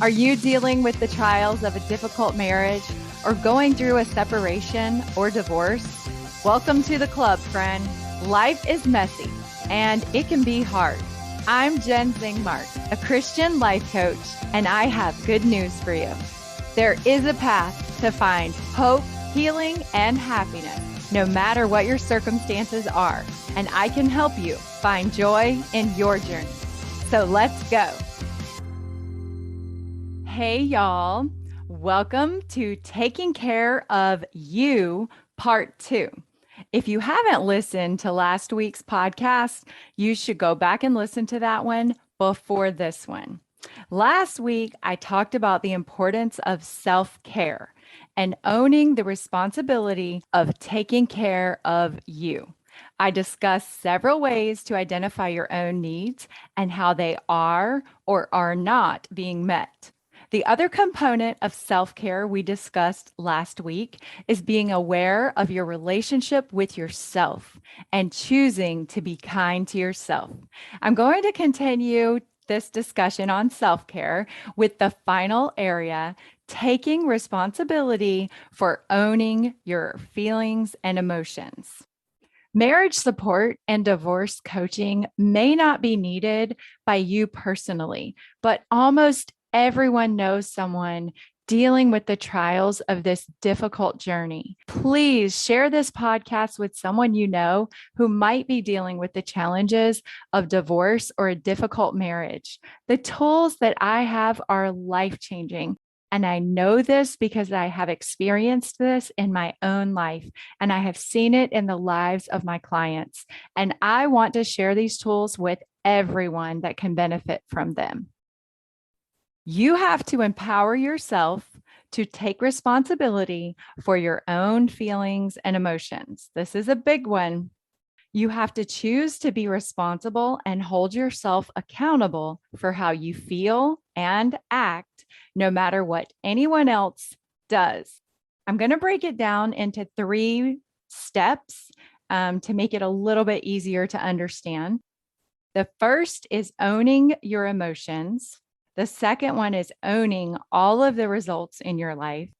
Are you dealing with the trials of a difficult marriage or going through a separation or divorce? Welcome to the club, friend. Life is messy and it can be hard. I'm Jen Zingmark, a Christian life coach, and I have good news for you. There is a path to find hope, healing, and happiness, no matter what your circumstances are, and I can help you find joy in your journey. So let's go. Hey, y'all. Welcome to Taking Care of You, Part 2. If you haven't listened to last week's podcast, you should go back and listen to that one before this one. Last week, I talked about the importance of self-care and owning the responsibility of taking care of you. I discussed several ways to identify your own needs and how they are or are not being met. The other component of self-care we discussed last week is being aware of your relationship with yourself and choosing to be kind to yourself. I'm going to continue this discussion on self-care with the final area, taking responsibility for owning your feelings and emotions. Marriage support and divorce coaching may not be needed by you personally, but almost everyone knows someone dealing with the trials of this difficult journey. Please share this podcast with someone you know who might be dealing with the challenges of divorce or a difficult marriage. The tools that I have are life-changing. And I know this because I have experienced this in my own life, and I have seen it in the lives of my clients. And I want to share these tools with everyone that can benefit from them. You have to empower yourself to take responsibility for your own feelings and emotions. This is a big one. You have to choose to be responsible and hold yourself accountable for how you feel and act, no matter what anyone else does. I'm going to break it down into 3 steps to make it a little bit easier to understand. The first is owning your emotions. The second one is owning all of the results in your life.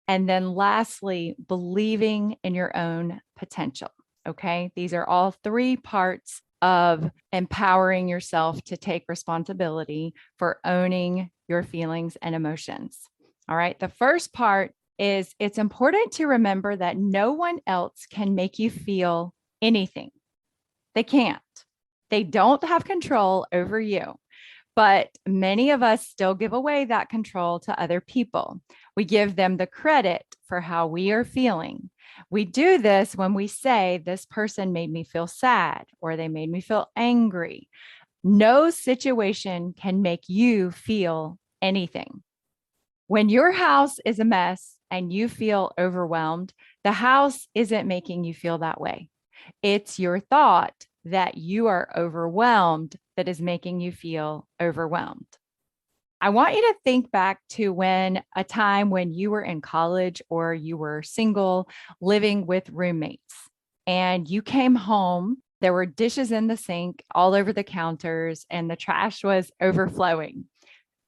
And then lastly, believing in your own potential. Okay. These are all 3 parts of empowering yourself to take responsibility for owning your feelings and emotions. All right. The first part is it's important to remember that no one else can make you feel anything. They can't. They don't have control over you. But many of us still give away that control to other people. We give them the credit for how we are feeling. We do this when we say, this person made me feel sad or they made me feel angry. No situation can make you feel anything. When your house is a mess and you feel overwhelmed, the house isn't making you feel that way. It's your thought that you are overwhelmed that is making you feel overwhelmed. I want you to think back to a time when you were in college or you were single, living with roommates, and you came home. There were dishes in the sink all over the counters and the trash was overflowing.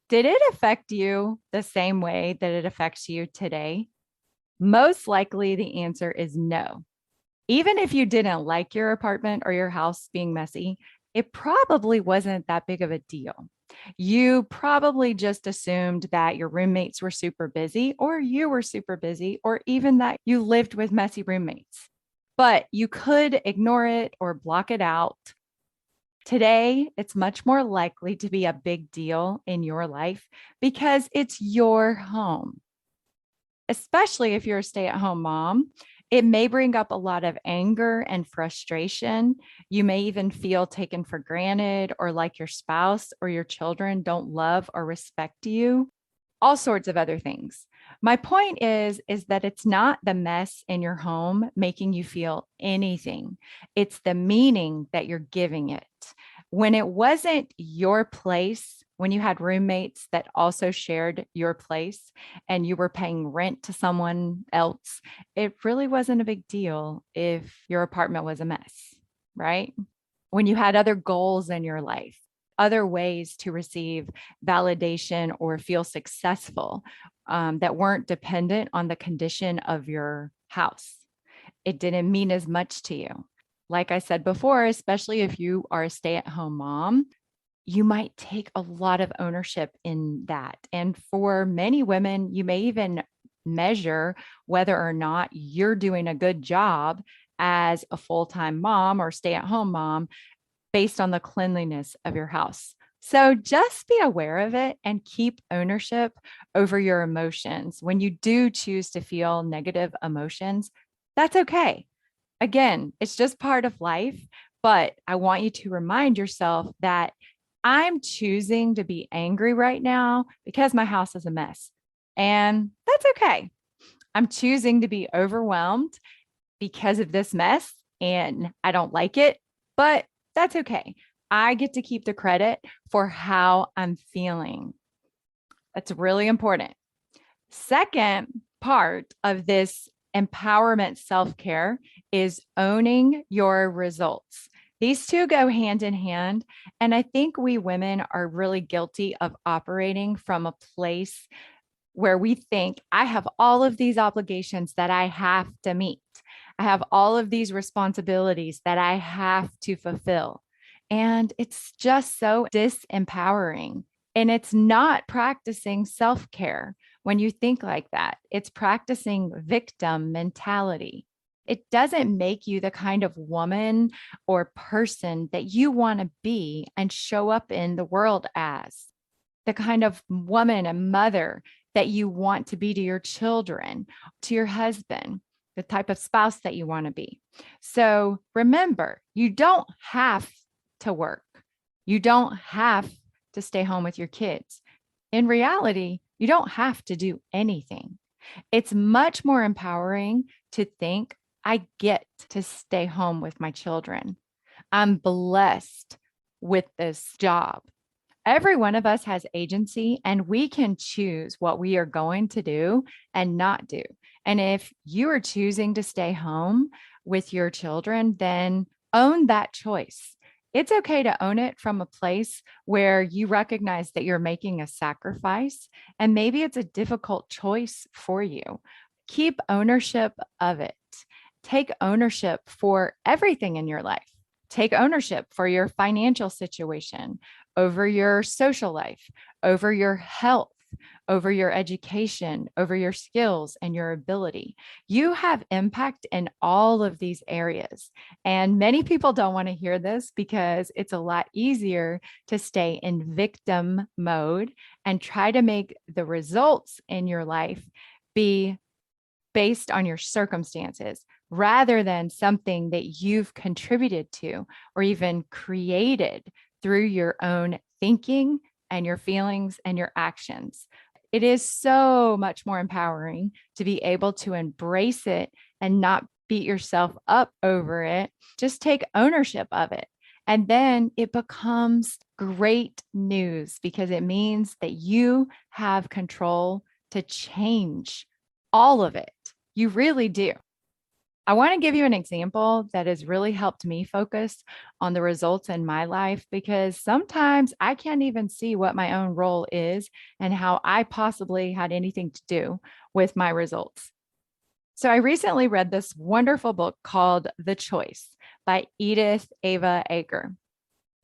Did it affect you the same way that it affects you today? Most likely the answer is no. Even if you didn't like your apartment or your house being messy, it probably wasn't that big of a deal. You probably just assumed that your roommates were super busy, or you were super busy, or even that you lived with messy roommates. But you could ignore it or block it out. Today, it's much more likely to be a big deal in your life because it's your home. Especially if you're a stay-at-home mom, it may bring up a lot of anger and frustration. You may even feel taken for granted or like your spouse or your children don't love or respect you, all sorts of other things. My point is that it's not the mess in your home making you feel anything. It's the meaning that you're giving it. When it wasn't your place, when you had roommates that also shared your place and you were paying rent to someone else, it really wasn't a big deal if your apartment was a mess, right? When you had other goals in your life, other ways to receive validation or feel successful that weren't dependent on the condition of your house. It didn't mean as much to you. Like I said before, especially if you are a stay-at-home mom, you might take a lot of ownership in that. And for many women, you may even measure whether or not you're doing a good job as a full-time mom or stay-at-home mom based on the cleanliness of your house. So just be aware of it and keep ownership over your emotions. When you do choose to feel negative emotions, that's okay. Again, it's just part of life, but I want you to remind yourself that I'm choosing to be angry right now because my house is a mess. And that's okay. I'm choosing to be overwhelmed because of this mess and I don't like it, but that's okay. I get to keep the credit for how I'm feeling. That's really important. Second part of this empowerment self-care is owning your results. These two go hand in hand. And I think we women are really guilty of operating from a place where we think I have all of these obligations that I have to meet. I have all of these responsibilities that I have to fulfill. And it's just so disempowering. And it's not practicing self care when you think like that. It's practicing victim mentality. It doesn't make you the kind of woman or person that you want to be and show up in the world as, the kind of woman and mother that you want to be to your children, to your husband, the type of spouse that you want to be. So remember, you don't have to work. You don't have to stay home with your kids. In reality, you don't have to do anything. It's much more empowering to think, I get to stay home with my children. I'm blessed with this job. Every one of us has agency and we can choose what we are going to do and not do. And if you are choosing to stay home with your children, then own that choice. It's okay to own it from a place where you recognize that you're making a sacrifice and maybe it's a difficult choice for you. Keep ownership of it. Take ownership for everything in your life. Take ownership for your financial situation, over your social life, over your health, over your education, over your skills and your ability. You have impact in all of these areas. And many people don't want to hear this because it's a lot easier to stay in victim mode and try to make the results in your life be based on your circumstances rather than something that you've contributed to or even created through your own thinking and your feelings and your actions. It is so much more empowering to be able to embrace it and not beat yourself up over it. Just take ownership of it. And then it becomes great news because it means that you have control to change all of it. You really do. I want to give you an example that has really helped me focus on the results in my life because sometimes I can't even see what my own role is and how I possibly had anything to do with my results. So I recently read this wonderful book called The Choice by Edith Ava Eger.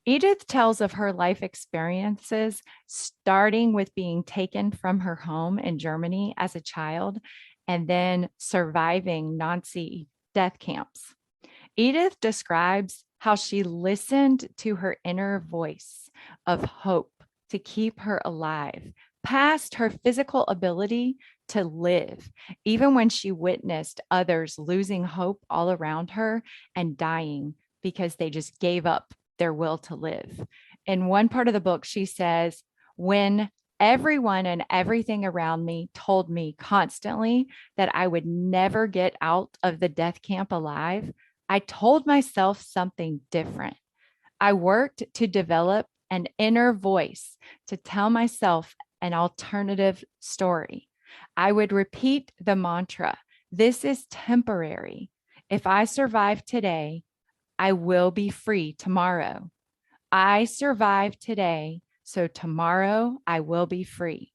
Edith tells of her life experiences, starting with being taken from her home in Germany as a child and then surviving Nazi death camps. Edith describes how she listened to her inner voice of hope to keep her alive, past her physical ability to live, even when she witnessed others losing hope all around her and dying because they just gave up their will to live. In one part of the book, she says, when everyone and everything around me told me constantly that I would never get out of the death camp alive, I told myself something different. I worked to develop an inner voice to tell myself an alternative story. I would repeat the mantra, this is temporary. If I survive today, I will be free tomorrow. I survived today, so tomorrow I will be free.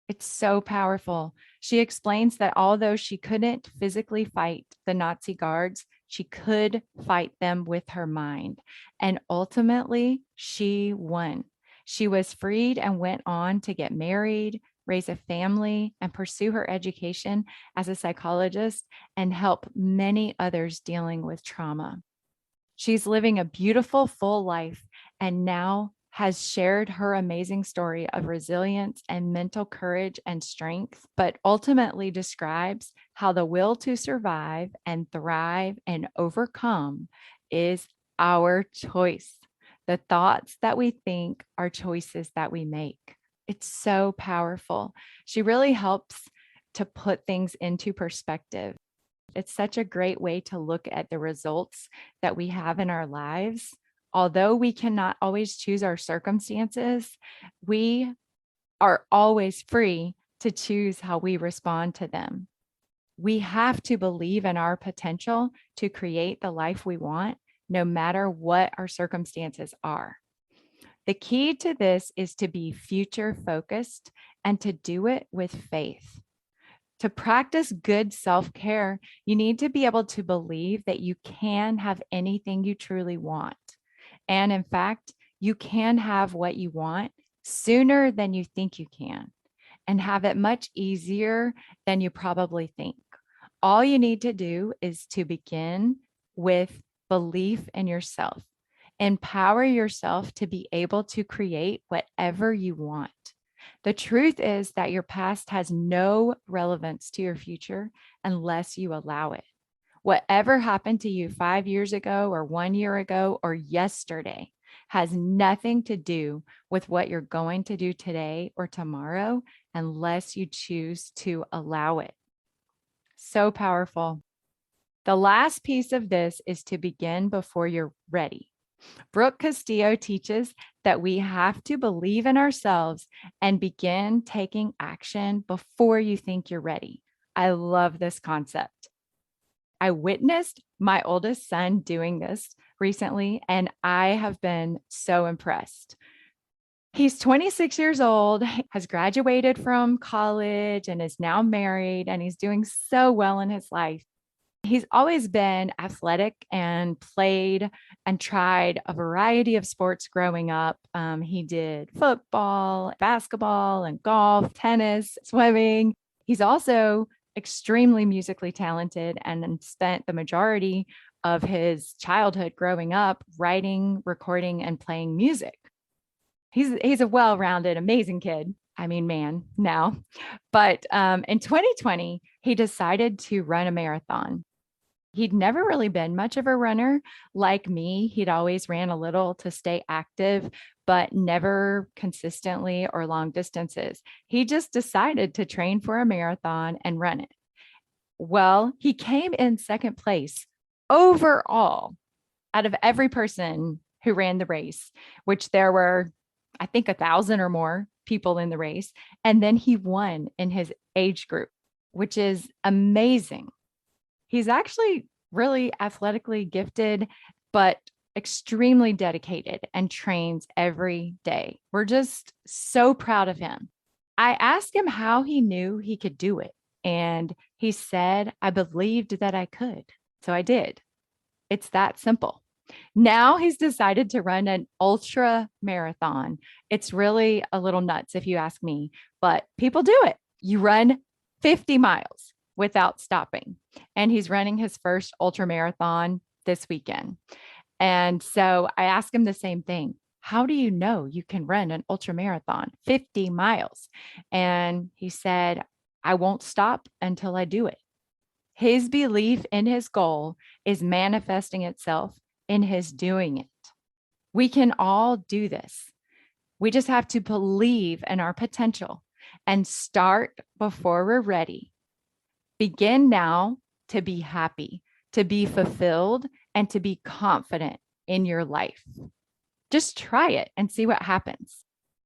It's so powerful. She explains that although she couldn't physically fight the Nazi guards, she could fight them with her mind. And ultimately, she won. She was freed and went on to get married, raise a family, and pursue her education as a psychologist and help many others dealing with trauma. She's living a beautiful, full life and now has shared her amazing story of resilience and mental courage and strength, but ultimately describes how the will to survive and thrive and overcome is our choice. The thoughts that we think are choices that we make. It's so powerful. She really helps to put things into perspective. It's such a great way to look at the results that we have in our lives. Although we cannot always choose our circumstances, we are always free to choose how we respond to them. We have to believe in our potential to create the life we want, no matter what our circumstances are. The key to this is to be future focused and to do it with faith. To practice good self care, you need to be able to believe that you can have anything you truly want. And in fact, you can have what you want sooner than you think you can and have it much easier than you probably think. All you need to do is to begin with belief in yourself. Empower yourself to be able to create whatever you want. The truth is that your past has no relevance to your future unless you allow it. Whatever happened to you 5 years ago, or 1 year ago, or yesterday has nothing to do with what you're going to do today or tomorrow unless you choose to allow it. So powerful. The last piece of this is to begin before you're ready. Brooke Castillo teaches that we have to believe in ourselves and begin taking action before you think you're ready. I love this concept. I witnessed my oldest son doing this recently, and I have been so impressed. He's 26 years old, has graduated from college, and is now married, and he's doing so well in his life. He's always been athletic and played and tried a variety of sports growing up. He did football, basketball, and golf, tennis, swimming. He's also extremely musically talented and spent the majority of his childhood growing up writing, recording, and playing music. He's a well-rounded, amazing kid. I mean, man, now. But in 2020, he decided to run a marathon. He'd never really been much of a runner like me. He'd always ran a little to stay active, but never consistently or long distances. He just decided to train for a marathon and run it. Well, he came in second place overall out of every person who ran the race, which there were, I think, 1,000 or more people in the race. And then he won in his age group, which is amazing. He's actually really athletically gifted, but extremely dedicated and trains every day. We're just so proud of him. I asked him how he knew he could do it. And he said, I believed that I could. So I did. It's that simple. Now he's decided to run an ultra marathon. It's really a little nuts if you ask me, but people do it. You run 50 miles without stopping. And he's running his first ultra marathon this weekend. And so I asked him the same thing. How do you know you can run an ultra marathon, 50 miles? And he said, I won't stop until I do it. His belief in his goal is manifesting itself in his doing it. We can all do this. We just have to believe in our potential and start before we're ready. Begin now to be happy, to be fulfilled, and to be confident in your life. Just try it and see what happens.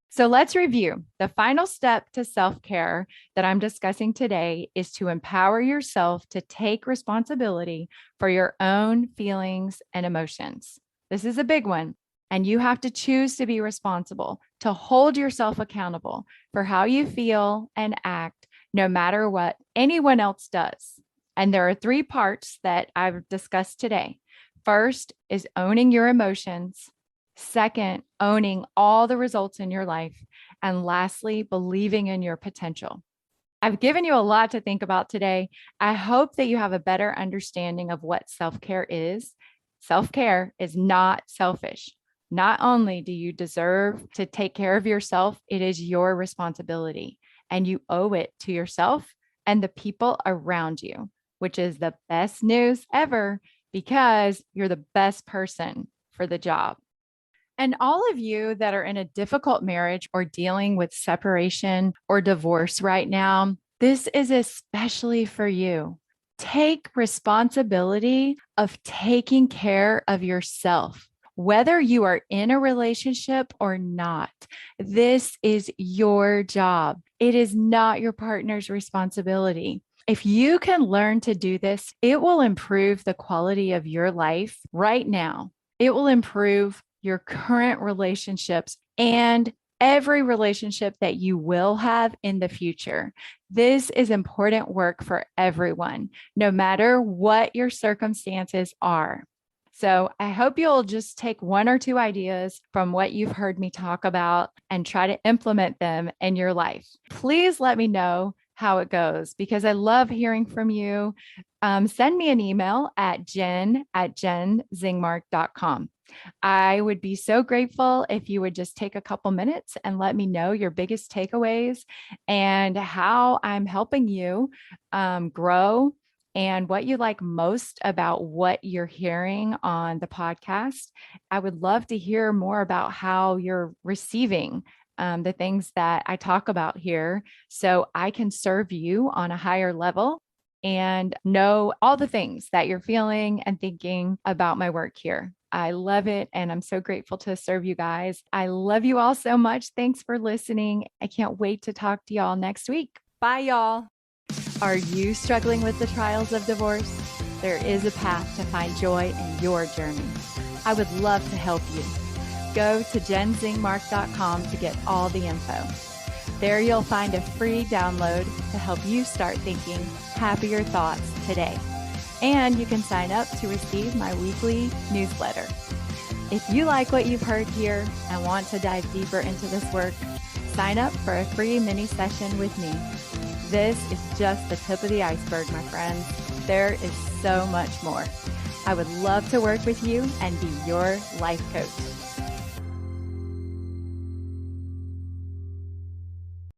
So let's review. The final step to self-care that I'm discussing today is to empower yourself to take responsibility for your own feelings and emotions. This is a big one. And you have to choose to be responsible, to hold yourself accountable for how you feel and act, no matter what anyone else does. And there are three parts that I've discussed today. First is owning your emotions. Second, owning all the results in your life. And lastly, believing in your potential. I've given you a lot to think about today. I hope that you have a better understanding of what self-care is. Self-care is not selfish. Not only do you deserve to take care of yourself, it is your responsibility, and you owe it to yourself and the people around you, which is the best news ever because you're the best person for the job. And all of you that are in a difficult marriage or dealing with separation or divorce right now, this is especially for you. Take responsibility of taking care of yourself. Whether you are in a relationship or not, this is your job. It is not your partner's responsibility. If you can learn to do this, it will improve the quality of your life right now. It will improve your current relationships and every relationship that you will have in the future. This is important work for everyone, no matter what your circumstances are. So I hope you'll just take one or two ideas from what you've heard me talk about and try to implement them in your life. Please let me know how it goes because I love hearing from you. Send me an email at jen@jenzingmark.com. I would be so grateful if you would just take a couple minutes and let me know your biggest takeaways and how I'm helping you grow and what you like most about what you're hearing on the podcast. I would love to hear more about how you're receiving the things that I talk about here so I can serve you on a higher level and know all the things that you're feeling and thinking about my work here. I love it. And I'm so grateful to serve you guys. I love you all so much. Thanks for listening. I can't wait to talk to y'all next week. Bye, y'all. Are you struggling with the trials of divorce? There is a path to find joy in your journey. I would love to help you. Go to jenzingmark.com to get all the info. There you'll find a free download to help you start thinking happier thoughts today. And you can sign up to receive my weekly newsletter. If you like what you've heard here and want to dive deeper into this work, sign up for a free mini session with me. This is just the tip of the iceberg, my friends. There is so much more. I would love to work with you and be your life coach.